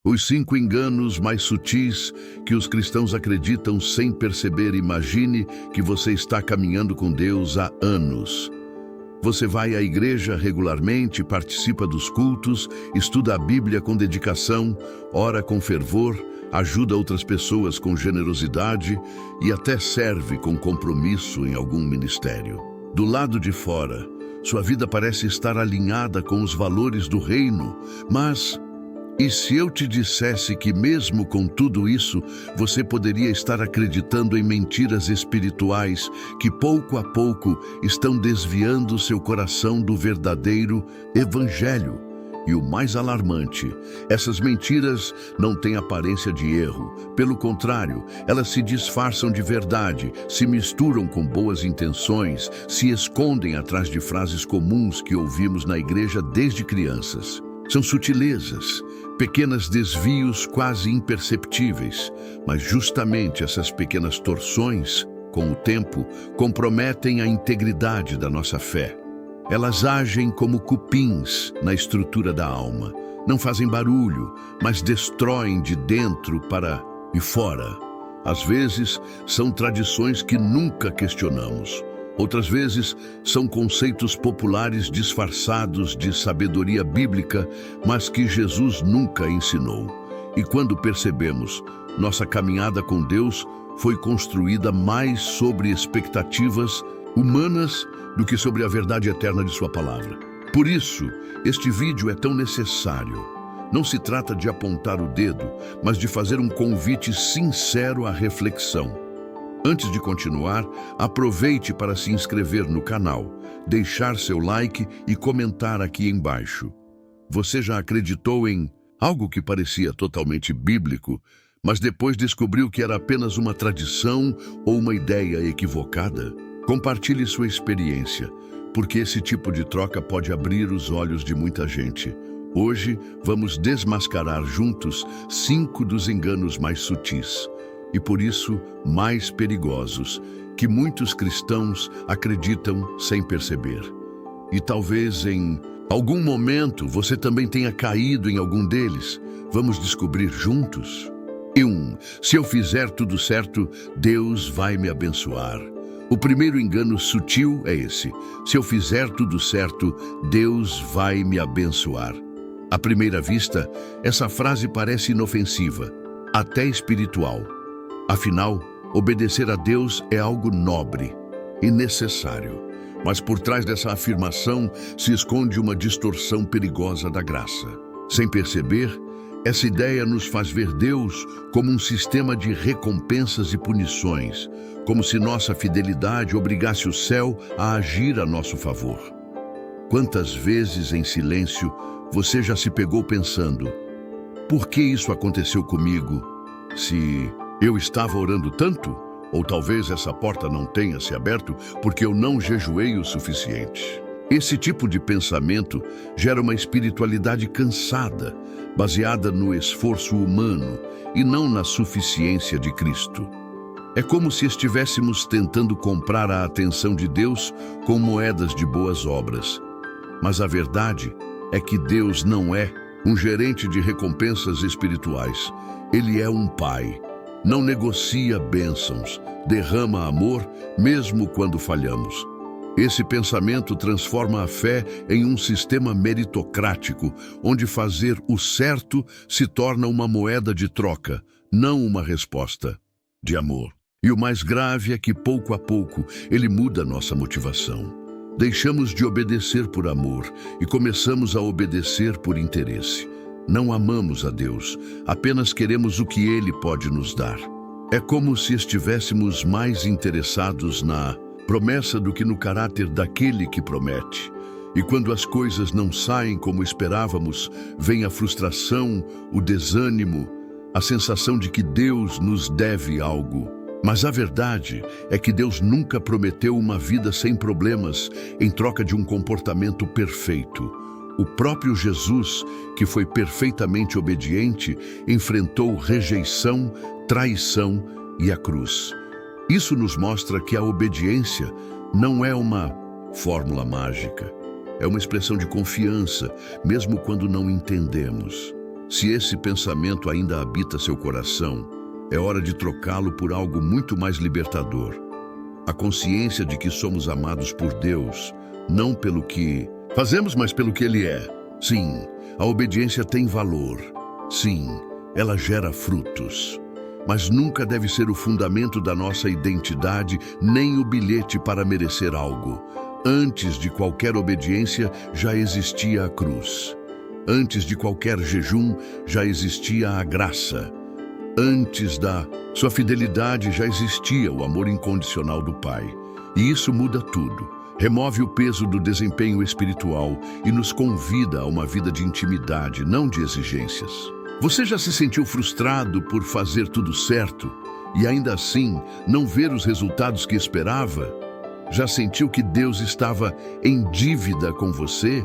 Os 5 enganos mais sutis que os cristãos acreditam sem perceber. Imagine que você está caminhando com Deus há anos. Você vai à igreja regularmente, participa dos cultos, estuda a Bíblia com dedicação, ora com fervor, ajuda outras pessoas com generosidade e até serve com compromisso em algum ministério. Do lado de fora, sua vida parece estar alinhada com os valores do reino, mas e se eu te dissesse que mesmo com tudo isso, você poderia estar acreditando em mentiras espirituais que pouco a pouco estão desviando seu coração do verdadeiro evangelho? E o mais alarmante, essas mentiras não têm aparência de erro. Pelo contrário, elas se disfarçam de verdade, se misturam com boas intenções, se escondem atrás de frases comuns que ouvimos na igreja desde crianças. São sutilezas, pequenos desvios quase imperceptíveis, mas justamente essas pequenas torções, com o tempo, comprometem a integridade da nossa fé. Elas agem como cupins na estrutura da alma. Não fazem barulho, mas destroem de dentro para e fora. Às vezes, são tradições que nunca questionamos. Outras vezes, são conceitos populares disfarçados de sabedoria bíblica, mas que Jesus nunca ensinou. E quando percebemos, nossa caminhada com Deus foi construída mais sobre expectativas humanas do que sobre a verdade eterna de sua palavra. Por isso, este vídeo é tão necessário. Não se trata de apontar o dedo, mas de fazer um convite sincero à reflexão. Antes de continuar, aproveite para se inscrever no canal, deixar seu like e comentar aqui embaixo. Você já acreditou em algo que parecia totalmente bíblico, mas depois descobriu que era apenas uma tradição ou uma ideia equivocada? Compartilhe sua experiência, porque esse tipo de troca pode abrir os olhos de muita gente. Hoje, vamos desmascarar juntos 5 dos enganos mais sutis e, por isso, mais perigosos, que muitos cristãos acreditam sem perceber. E talvez em algum momento você também tenha caído em algum deles. Vamos descobrir juntos? E 1. Se eu fizer tudo certo, Deus vai me abençoar. O primeiro engano sutil é esse. Se eu fizer tudo certo, Deus vai me abençoar. À primeira vista, essa frase parece inofensiva, até espiritual. Afinal, obedecer a Deus é algo nobre e necessário. Mas por trás dessa afirmação se esconde uma distorção perigosa da graça. Sem perceber, essa ideia nos faz ver Deus como um sistema de recompensas e punições, como se nossa fidelidade obrigasse o céu a agir a nosso favor. Quantas vezes em silêncio você já se pegou pensando: por que isso aconteceu comigo? Se eu estava orando tanto? Ou talvez essa porta não tenha se aberto porque eu não jejuei o suficiente. Esse tipo de pensamento gera uma espiritualidade cansada, baseada no esforço humano e não na suficiência de Cristo. É como se estivéssemos tentando comprar a atenção de Deus com moedas de boas obras. Mas a verdade é que Deus não é um gerente de recompensas espirituais. Ele é um pai. Não negocia bênçãos, derrama amor mesmo quando falhamos. Esse pensamento transforma a fé em um sistema meritocrático, onde fazer o certo se torna uma moeda de troca, não uma resposta de amor. E o mais grave é que, pouco a pouco, ele muda nossa motivação. Deixamos de obedecer por amor e começamos a obedecer por interesse. Não amamos a Deus, apenas queremos o que Ele pode nos dar. É como se estivéssemos mais interessados na promessa do que no caráter daquele que promete. E quando as coisas não saem como esperávamos, vem a frustração, o desânimo, a sensação de que Deus nos deve algo. Mas a verdade é que Deus nunca prometeu uma vida sem problemas em troca de um comportamento perfeito. O próprio Jesus, que foi perfeitamente obediente, enfrentou rejeição, traição e a cruz. Isso nos mostra que a obediência não é uma fórmula mágica. É uma expressão de confiança, mesmo quando não entendemos. Se esse pensamento ainda habita seu coração, é hora de trocá-lo por algo muito mais libertador. A consciência de que somos amados por Deus, não pelo que fazemos, mas pelo que Ele é. Sim, a obediência tem valor. Sim, ela gera frutos. Mas nunca deve ser o fundamento da nossa identidade, nem o bilhete para merecer algo. Antes de qualquer obediência, já existia a cruz. Antes de qualquer jejum, já existia a graça. Antes da sua fidelidade, já existia o amor incondicional do Pai. E isso muda tudo. Remove o peso do desempenho espiritual e nos convida a uma vida de intimidade, não de exigências. Você já se sentiu frustrado por fazer tudo certo e ainda assim não ver os resultados que esperava? Já sentiu que Deus estava em dívida com você?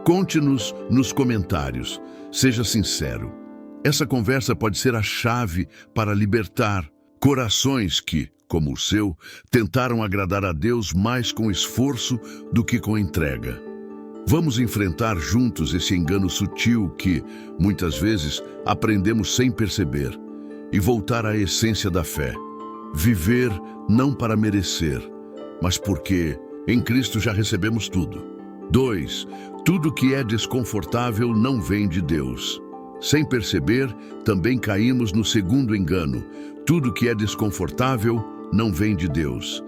Conte-nos nos comentários. Seja sincero. Essa conversa pode ser a chave para libertar corações que, como o seu, tentaram agradar a Deus mais com esforço do que com entrega. Vamos enfrentar juntos esse engano sutil que, muitas vezes, aprendemos sem perceber e voltar à essência da fé. Viver não para merecer, mas porque em Cristo já recebemos tudo. 2. Tudo que é desconfortável não vem de Deus. Sem perceber, também caímos no segundo engano. Tudo que é desconfortável não vem de Deus.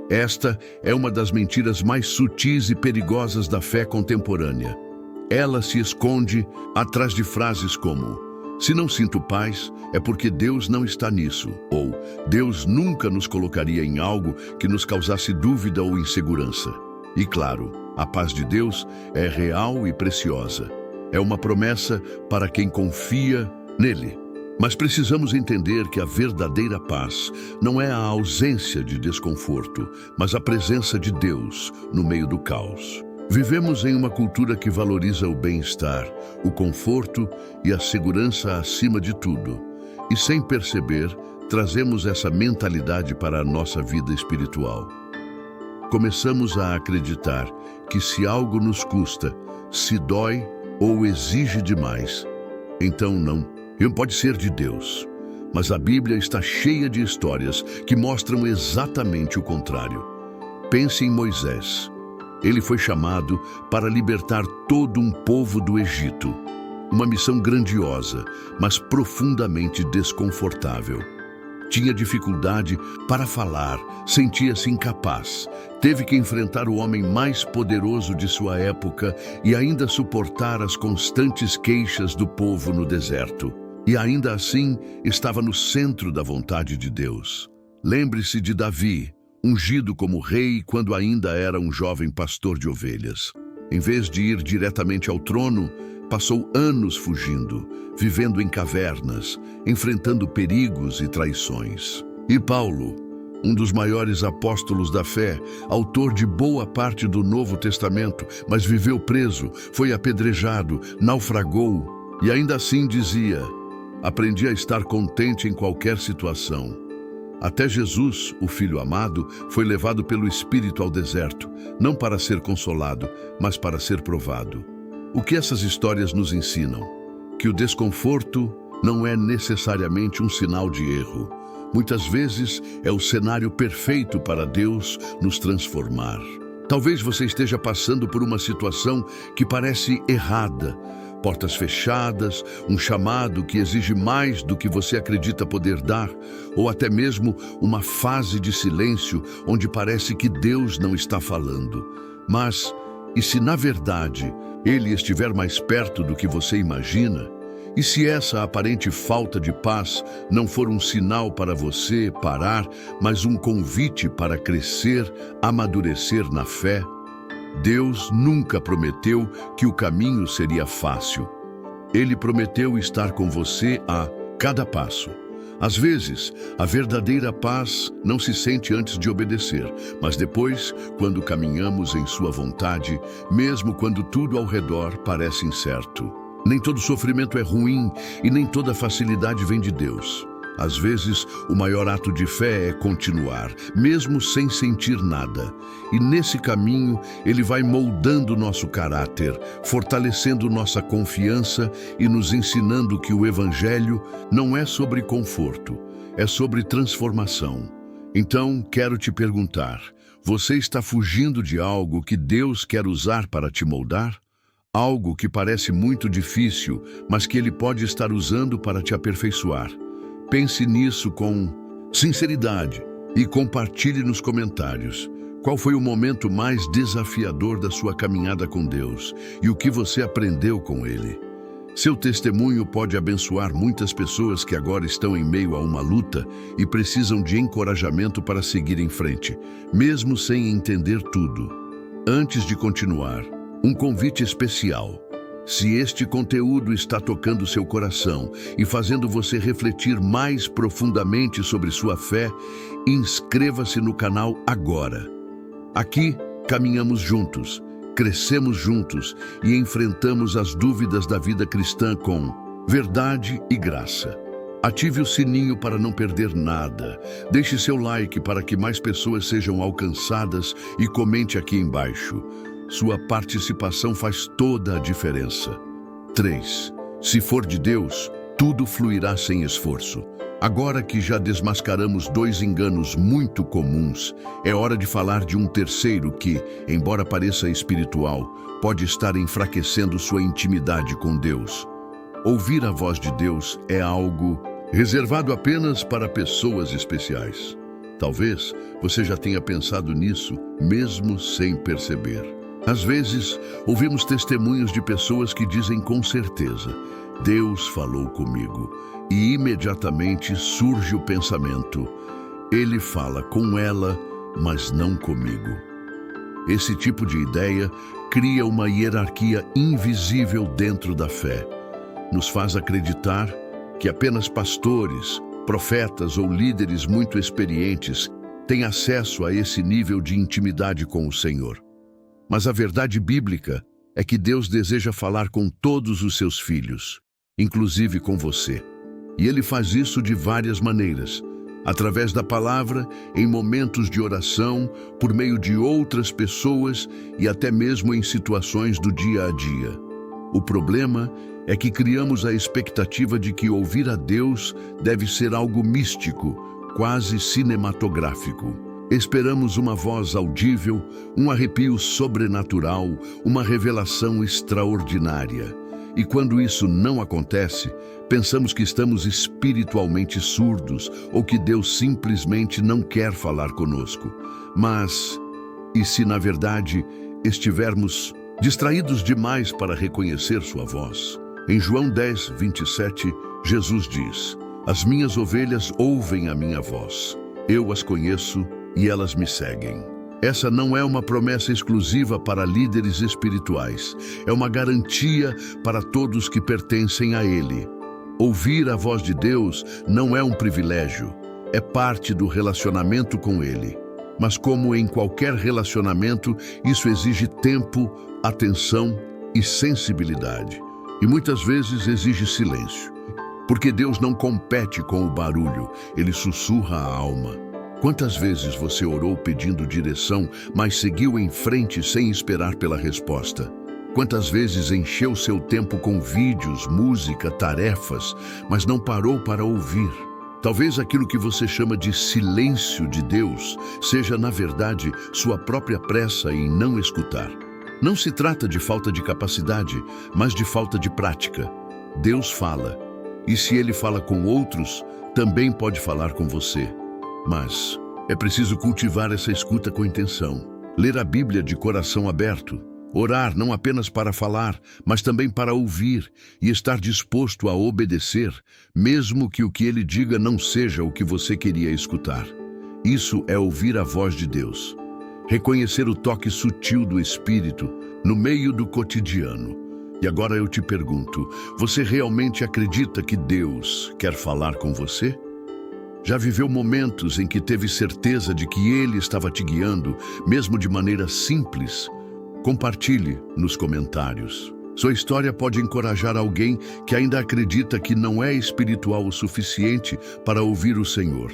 Esta é uma das mentiras mais sutis e perigosas da fé contemporânea. Ela se esconde atrás de frases como: se não sinto paz, é porque Deus não está nisso, ou Deus nunca nos colocaria em algo que nos causasse dúvida ou insegurança. E claro, a paz de Deus é real e preciosa. É uma promessa para quem confia nele. Mas precisamos entender que a verdadeira paz não é a ausência de desconforto, mas a presença de Deus no meio do caos. Vivemos em uma cultura que valoriza o bem-estar, o conforto e a segurança acima de tudo. E sem perceber, trazemos essa mentalidade para a nossa vida espiritual. Começamos a acreditar que se algo nos custa, se dói ou exige demais, então não pode ser de Deus. Mas a Bíblia está cheia de histórias que mostram exatamente o contrário. Pense em Moisés. Ele foi chamado para libertar todo um povo do Egito. Uma missão grandiosa, mas profundamente desconfortável. Tinha dificuldade para falar, sentia-se incapaz. Teve que enfrentar o homem mais poderoso de sua época e ainda suportar as constantes queixas do povo no deserto. E ainda assim, estava no centro da vontade de Deus. Lembre-se de Davi, ungido como rei quando ainda era um jovem pastor de ovelhas. Em vez de ir diretamente ao trono, passou anos fugindo, vivendo em cavernas, enfrentando perigos e traições. E Paulo, um dos maiores apóstolos da fé, autor de boa parte do Novo Testamento, mas viveu preso, foi apedrejado, naufragou e ainda assim dizia: aprendi a estar contente em qualquer situação. Até Jesus, o Filho amado, foi levado pelo Espírito ao deserto, não para ser consolado, mas para ser provado. O que essas histórias nos ensinam? Que o desconforto não é necessariamente um sinal de erro. Muitas vezes é o cenário perfeito para Deus nos transformar. Talvez você esteja passando por uma situação que parece errada, portas fechadas, um chamado que exige mais do que você acredita poder dar, ou até mesmo uma fase de silêncio onde parece que Deus não está falando. Mas, e se na verdade Ele estiver mais perto do que você imagina? E se essa aparente falta de paz não for um sinal para você parar, mas um convite para crescer, amadurecer na fé? Deus nunca prometeu que o caminho seria fácil. Ele prometeu estar com você a cada passo. Às vezes, a verdadeira paz não se sente antes de obedecer, mas depois, quando caminhamos em sua vontade, mesmo quando tudo ao redor parece incerto. Nem todo sofrimento é ruim e nem toda facilidade vem de Deus. Às vezes, o maior ato de fé é continuar, mesmo sem sentir nada. E nesse caminho, ele vai moldando nosso caráter, fortalecendo nossa confiança e nos ensinando que o Evangelho não é sobre conforto, é sobre transformação. Então, quero te perguntar, você está fugindo de algo que Deus quer usar para te moldar? Algo que parece muito difícil, mas que Ele pode estar usando para te aperfeiçoar. Pense nisso com sinceridade e compartilhe nos comentários. Qual foi o momento mais desafiador da sua caminhada com Deus e o que você aprendeu com Ele? Seu testemunho pode abençoar muitas pessoas que agora estão em meio a uma luta e precisam de encorajamento para seguir em frente, mesmo sem entender tudo. Antes de continuar, um convite especial. Se este conteúdo está tocando seu coração e fazendo você refletir mais profundamente sobre sua fé, inscreva-se no canal agora. Aqui, caminhamos juntos, crescemos juntos e enfrentamos as dúvidas da vida cristã com verdade e graça. Ative o sininho para não perder nada. Deixe seu like para que mais pessoas sejam alcançadas e comente aqui embaixo. Sua participação faz toda a diferença. 3. Se for de Deus, tudo fluirá sem esforço. Agora que já desmascaramos 2 enganos muito comuns, é hora de falar de um terceiro que, embora pareça espiritual, pode estar enfraquecendo sua intimidade com Deus. Ouvir a voz de Deus é algo reservado apenas para pessoas especiais. Talvez você já tenha pensado nisso, mesmo sem perceber. Às vezes, ouvimos testemunhos de pessoas que dizem com certeza: Deus falou comigo. E imediatamente surge o pensamento: Ele fala com ela, mas não comigo. Esse tipo de ideia cria uma hierarquia invisível dentro da fé. Nos faz acreditar que apenas pastores, profetas ou líderes muito experientes têm acesso a esse nível de intimidade com o Senhor. Mas a verdade bíblica é que Deus deseja falar com todos os seus filhos, inclusive com você. E Ele faz isso de várias maneiras, através da palavra, em momentos de oração, por meio de outras pessoas e até mesmo em situações do dia a dia. O problema é que criamos a expectativa de que ouvir a Deus deve ser algo místico, quase cinematográfico. Esperamos uma voz audível, um arrepio sobrenatural, uma revelação extraordinária. E quando isso não acontece, pensamos que estamos espiritualmente surdos ou que Deus simplesmente não quer falar conosco. Mas, e se na verdade estivermos distraídos demais para reconhecer sua voz? Em João 10, 27, Jesus diz: As minhas ovelhas ouvem a minha voz. Eu as conheço e elas me seguem. Essa não é uma promessa exclusiva para líderes espirituais. É uma garantia para todos que pertencem a Ele. Ouvir a voz de Deus não é um privilégio, é parte do relacionamento com Ele. Mas como em qualquer relacionamento, isso exige tempo, atenção e sensibilidade. E muitas vezes exige silêncio. Porque Deus não compete com o barulho, Ele sussurra a alma. Quantas vezes você orou pedindo direção, mas seguiu em frente sem esperar pela resposta? Quantas vezes encheu seu tempo com vídeos, música, tarefas, mas não parou para ouvir? Talvez aquilo que você chama de silêncio de Deus seja, na verdade, sua própria pressa em não escutar. Não se trata de falta de capacidade, mas de falta de prática. Deus fala, e se Ele fala com outros, também pode falar com você. Mas é preciso cultivar essa escuta com intenção. Ler a Bíblia de coração aberto. Orar não apenas para falar, mas também para ouvir e estar disposto a obedecer, mesmo que o que Ele diga não seja o que você queria escutar. Isso é ouvir a voz de Deus. Reconhecer o toque sutil do Espírito no meio do cotidiano. E agora eu te pergunto, você realmente acredita que Deus quer falar com você? Já viveu momentos em que teve certeza de que Ele estava te guiando, mesmo de maneira simples? Compartilhe nos comentários. Sua história pode encorajar alguém que ainda acredita que não é espiritual o suficiente para ouvir o Senhor.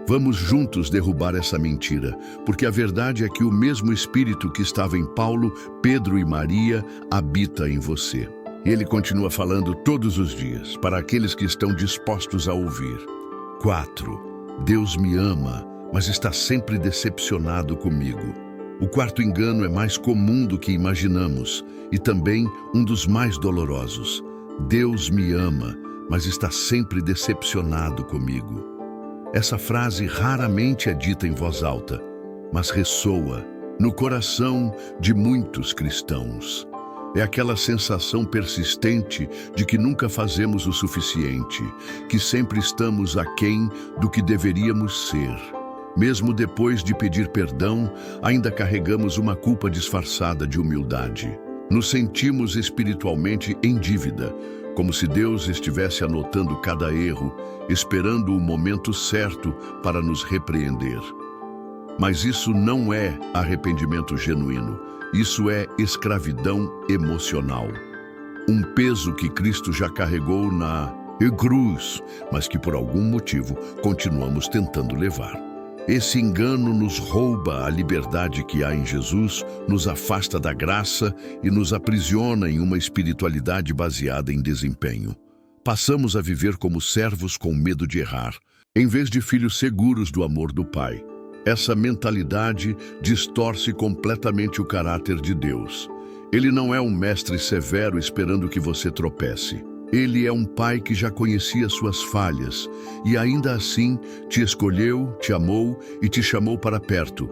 Vamos juntos derrubar essa mentira, porque a verdade é que o mesmo Espírito que estava em Paulo, Pedro e Maria habita em você. Ele continua falando todos os dias, para aqueles que estão dispostos a ouvir. 4. Deus me ama, mas está sempre decepcionado comigo. O quarto engano é mais comum do que imaginamos e também um dos mais dolorosos. Deus me ama, mas está sempre decepcionado comigo. Essa frase raramente é dita em voz alta, mas ressoa no coração de muitos cristãos. É aquela sensação persistente de que nunca fazemos o suficiente, que sempre estamos aquém do que deveríamos ser. Mesmo depois de pedir perdão, ainda carregamos uma culpa disfarçada de humildade. Nos sentimos espiritualmente em dívida, como se Deus estivesse anotando cada erro, esperando o momento certo para nos repreender. Mas isso não é arrependimento genuíno. Isso é escravidão emocional. Um peso que Cristo já carregou na cruz, mas que por algum motivo continuamos tentando levar. Esse engano nos rouba a liberdade que há em Jesus, nos afasta da graça e nos aprisiona em uma espiritualidade baseada em desempenho. Passamos a viver como servos com medo de errar, em vez de filhos seguros do amor do Pai. Essa mentalidade distorce completamente o caráter de Deus. Ele não é um mestre severo esperando que você tropece. Ele é um pai que já conhecia suas falhas e ainda assim te escolheu, te amou e te chamou para perto.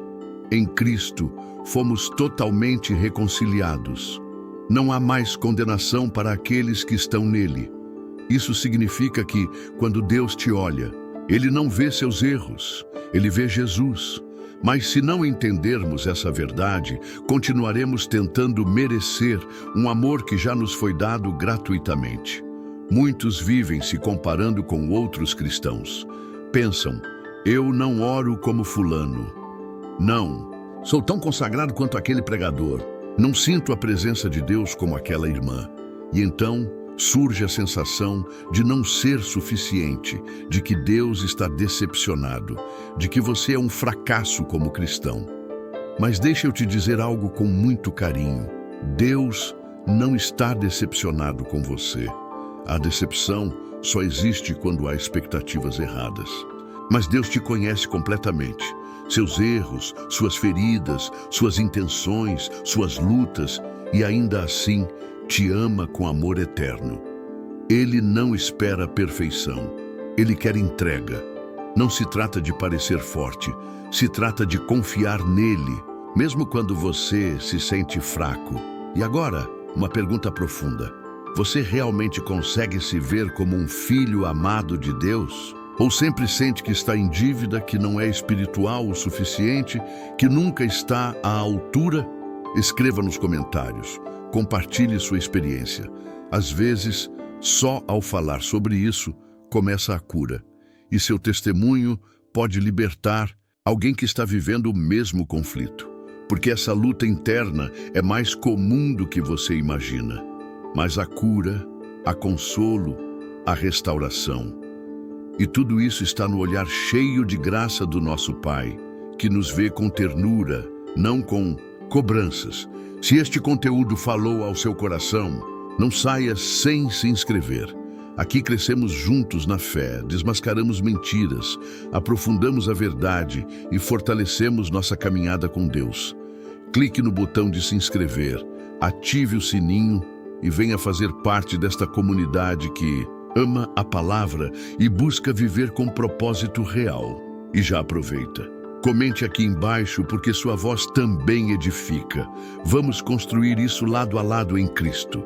Em Cristo, fomos totalmente reconciliados. Não há mais condenação para aqueles que estão nele. Isso significa que, quando Deus te olha, Ele não vê seus erros, Ele vê Jesus. Mas se não entendermos essa verdade, continuaremos tentando merecer um amor que já nos foi dado gratuitamente. Muitos vivem se comparando com outros cristãos. Pensam, eu não oro como fulano. Não, sou tão consagrado quanto aquele pregador. Não sinto a presença de Deus como aquela irmã. E então surge a sensação de não ser suficiente, de que Deus está decepcionado, de que você é um fracasso como cristão. Mas deixa eu te dizer algo com muito carinho. Deus não está decepcionado com você. A decepção só existe quando há expectativas erradas. Mas Deus te conhece completamente. Seus erros, suas feridas, suas intenções, suas lutas, e ainda assim te ama com amor eterno. Ele não espera a perfeição. Ele quer entrega. Não se trata de parecer forte, se trata de confiar nele, mesmo quando você se sente fraco. E agora, uma pergunta profunda. Você realmente consegue se ver como um filho amado de Deus? Ou sempre sente que está em dívida, que não é espiritual o suficiente, que nunca está à altura? Escreva nos comentários. Compartilhe sua experiência. Às vezes, só ao falar sobre isso, começa a cura. E seu testemunho pode libertar alguém que está vivendo o mesmo conflito. Porque essa luta interna é mais comum do que você imagina. Mas a cura, a consolo, a restauração. E tudo isso está no olhar cheio de graça do nosso Pai, que nos vê com ternura, não com cobranças. Se este conteúdo falou ao seu coração, não saia sem se inscrever. Aqui crescemos juntos na fé, desmascaramos mentiras, aprofundamos a verdade e fortalecemos nossa caminhada com Deus. Clique no botão de se inscrever, ative o sininho e venha fazer parte desta comunidade que ama a palavra e busca viver com propósito real. E já aproveita. Comente aqui embaixo porque sua voz também edifica. Vamos construir isso lado a lado em Cristo.